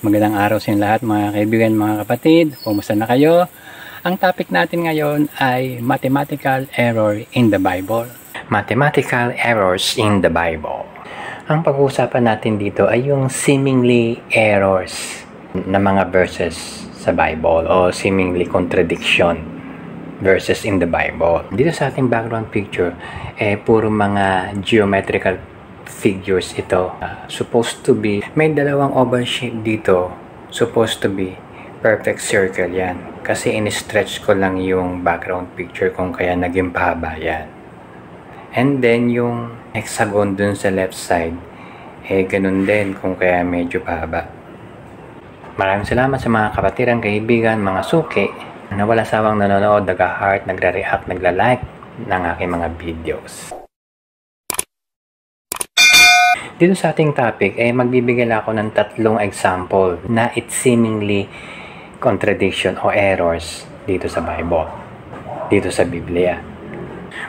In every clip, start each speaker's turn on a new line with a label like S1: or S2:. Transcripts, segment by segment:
S1: Magandang araw sa inyo lahat mga kaibigan, mga kapatid. Kumusta na kayo? Ang topic natin ngayon ay mathematical error in the Bible. Mathematical errors in the Bible. Ang pag-uusapan natin dito ay yung seemingly errors na mga verses sa Bible o seemingly contradiction verses in the Bible. Dito sa ating background picture, puro mga geometrical figures ito. Supposed to be, may dalawang oval shape dito. Supposed to be perfect circle yan. Kasi in-stretch ko lang yung background picture kung kaya naging pahaba yan. And then yung hexagon dun sa left side, ganun din kung kaya medyo pahaba. Maraming salamat sa mga kapatirang kaibigan, mga suki, na wala sawang nanonood, nag-heart, nagre-react, nagla-like ng aking mga videos. Dito sa ating topic, magbibigay ako ng 3 example na it seemingly contradiction o errors dito sa Bible, dito sa Biblia.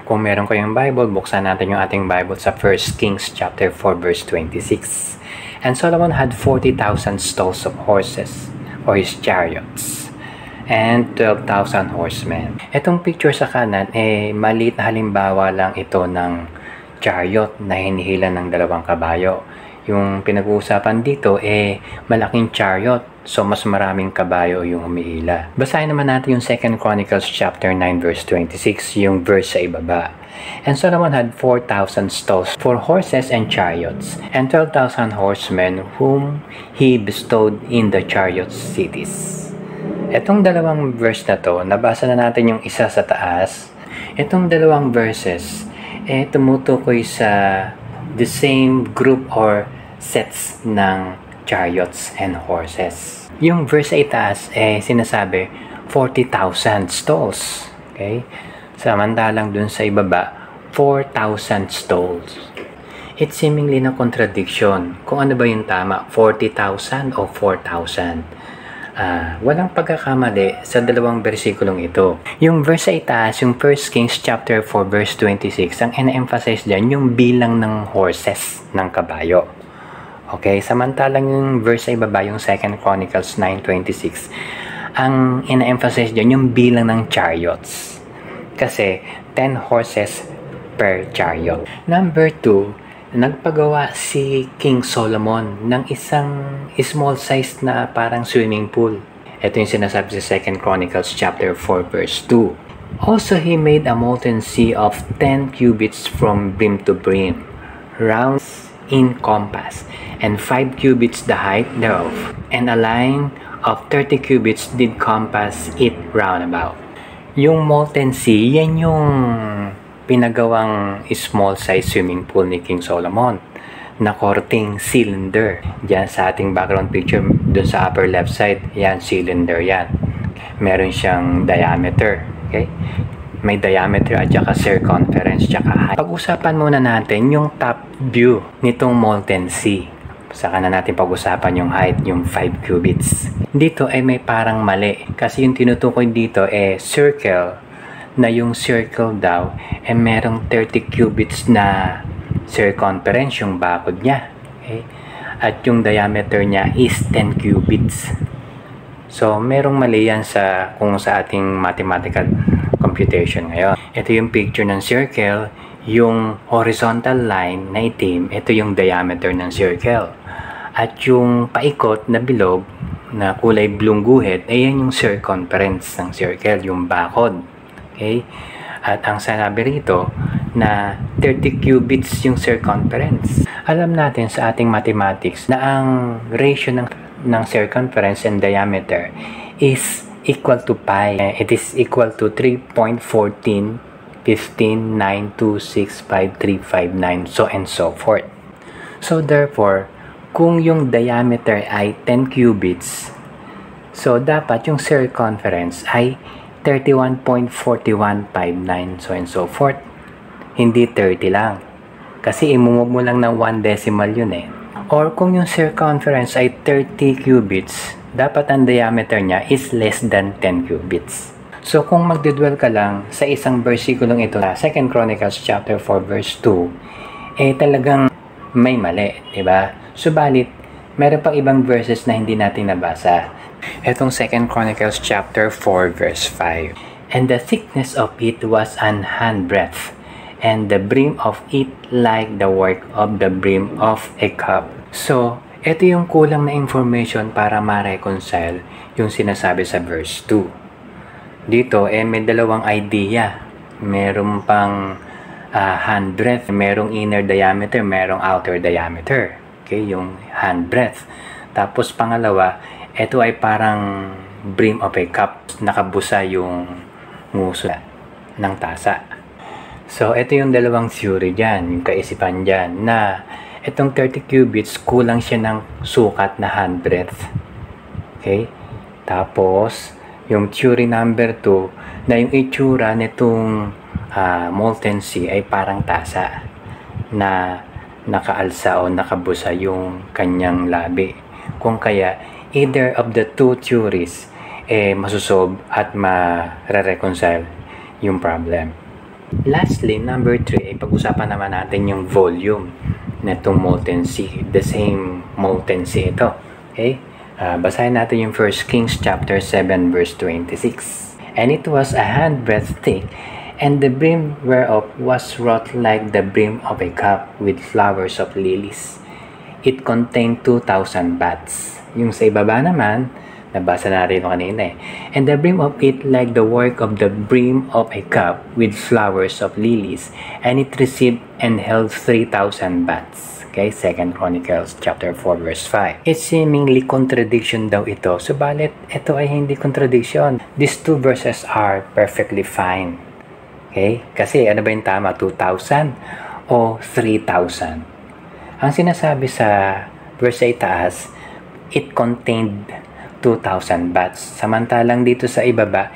S1: Kung meron kayong Bible, buksan natin yung ating Bible sa 1 Kings chapter 4 verse 26. And Solomon had 40,000 stalls of horses or his chariots and 12,000 horsemen. Itong picture sa kanan, maliit na halimbawa lang ito ng chariot na hinihila ng 2 kabayo. Yung pinag-uusapan dito, malaking chariot. So, mas maraming kabayo yung humihila. Basahin naman natin yung 2 Chronicles chapter 9 verse 26, yung verse sa ibaba. And Solomon had 4,000 stalls for horses and chariots, and 12,000 horsemen whom he bestowed in the chariot cities. Etong dalawang verse na to, nabasa na natin yung isa sa taas. Itong dalawang verses, tumutukoy sa the same group or sets ng chariots and horses. Yung verse sa itaas, sinasabi 40,000 stalls. Okay? Samantalang dun sa ibaba, 4,000 stalls. It's seemingly na contradiction. Kung ano ba yung tama, 40,000 o 4,000? Walang pagkakamali sa dalawang bersikulong ito. Yung verse sa itaas, yung 1 Kings chapter 4 verse 26, ang ina-emphasize dyan yung bilang ng horses ng kabayo. Okay, samantalang yung verse sa ibaba, yung 2 Chronicles 9:26, ang ina-emphasize dyan yung bilang ng chariots. Kasi 10 horses per chariot. Number 2, nagpagawa si King Solomon ng isang small size na parang swimming pool. Ito yung sinasabi sa 2 Chronicles chapter 4 verse 2. Also, he made a molten sea of 10 cubits from brim to brim, round in compass, and 5 cubits the height thereof, and a line of 30 cubits did compass it round about. Yung molten sea, yan yung pinagawang small size swimming pool ni King Solomon na korting cylinder. Diyan sa ating background picture, dun sa upper left side, yan, cylinder yan. Meron siyang diameter. Okay? May diameter at saka circumference at saka height. Pag-usapan muna natin yung top view nitong molten sea. Saka na natin pag-usapan yung height, yung 5 cubits. Dito may parang mali. Kasi yung tinutukoy dito circle, na yung circle daw merong 30 cubits na circumference yung bakod niya. Okay? At yung diameter niya is 10 cubits. So, merong mali yan kung sa ating mathematical computation ngayon. Ito yung picture ng circle, yung horizontal line na itim, ito yung diameter ng circle. At yung paikot na bilog na kulay blue guhit, yan yung circumference ng circle, yung bakod. Okay? At ang sinabi rito na 30 cubits yung circumference. Alam natin sa ating mathematics na ang ratio ng circumference and diameter is equal to pi. It is equal to 3.14, 15, 9, 2, 6, 5, 3, 5, 9, so and so forth. So therefore, kung yung diameter ay 10 cubits, so dapat yung circumference ay 31.4159, so and so forth. Hindi 30 lang. Kasi imumove mo lang ng 1 decimal yun Or kung yung circumference ay 30 cubits, dapat ang diameter niya is less than 10 cubits. So kung magdidwell ka lang sa isang versikulong ito, 2 Chronicles chapter 4 verse 2, talagang may mali, diba? Subalit, meron pang ibang verses na hindi natin nabasa. Itong 2 Chronicles chapter 4 verse 5. And the thickness of it was an handbreadth, and the brim of it like the work of the brim of a cup. So, ito yung kulang na information para ma-reconcile yung sinasabi sa verse 2. Dito, may dalawang idea. Meron pang handbreadth, merong inner diameter, merong outer diameter. Okay, yung handbreadth. Tapos pangalawa, ito ay parang brim of a cup. Nakabusa yung nguso ng tasa. So, ito yung dalawang theory dyan, yung kaisipan dyan, na itong 30 cubits, kulang siya ng sukat na handbreadth. Okay? Tapos, yung theory number 2, na yung itsura nitong molten sea ay parang tasa na nakaalsa o nakabusa yung kanyang labi. Kung kaya, either of the two theories masusolve at ma-reconcile yung problem. Lastly, number 3, ay pag-usapan naman natin yung volume nitong molten sea. The same molten sea ito. Okay? Basahin natin yung 1 Kings chapter 7 verse 26. And it was a handbreadth thick, and the brim whereof was wrought like the brim of a cup with flowers of lilies. It contained 2,000 baths. Yung sa ibaba naman, nabasa natin ito kanina And the brim of it like the work of the brim of a cup with flowers of lilies, and it received and held 3,000 baths. Okay, 2 Chronicles chapter 4 verse 5. It's seemingly contradiction daw ito. Subalit, ito ay hindi contradiction. These two verses are perfectly fine. Okay? Kasi ano ba yung tama? 2,000 o 3,000? Ang sinasabi sa verse ay taas, it contained 2,000 baths. Samantalang dito sa ibaba,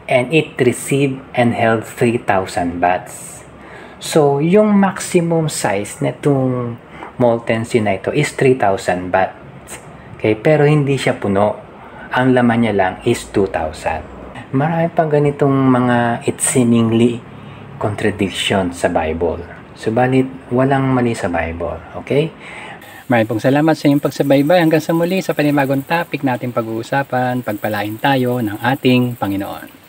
S1: and it received and held 3,000 baths. So, yung maximum size nitong molten sea na ito is 3,000 baths. Okay? Pero hindi siya puno. Ang laman niya lang is 2,000. Marami pang ganitong mga it seemingly contradiction sa Bible. Subalit, walang mali sa Bible. Okay? Maraming pong salamat sa inyong pagsabaybay. Hanggang sa muli sa panibagong topic natin pag-uusapan, pagpalain tayo ng ating Panginoon.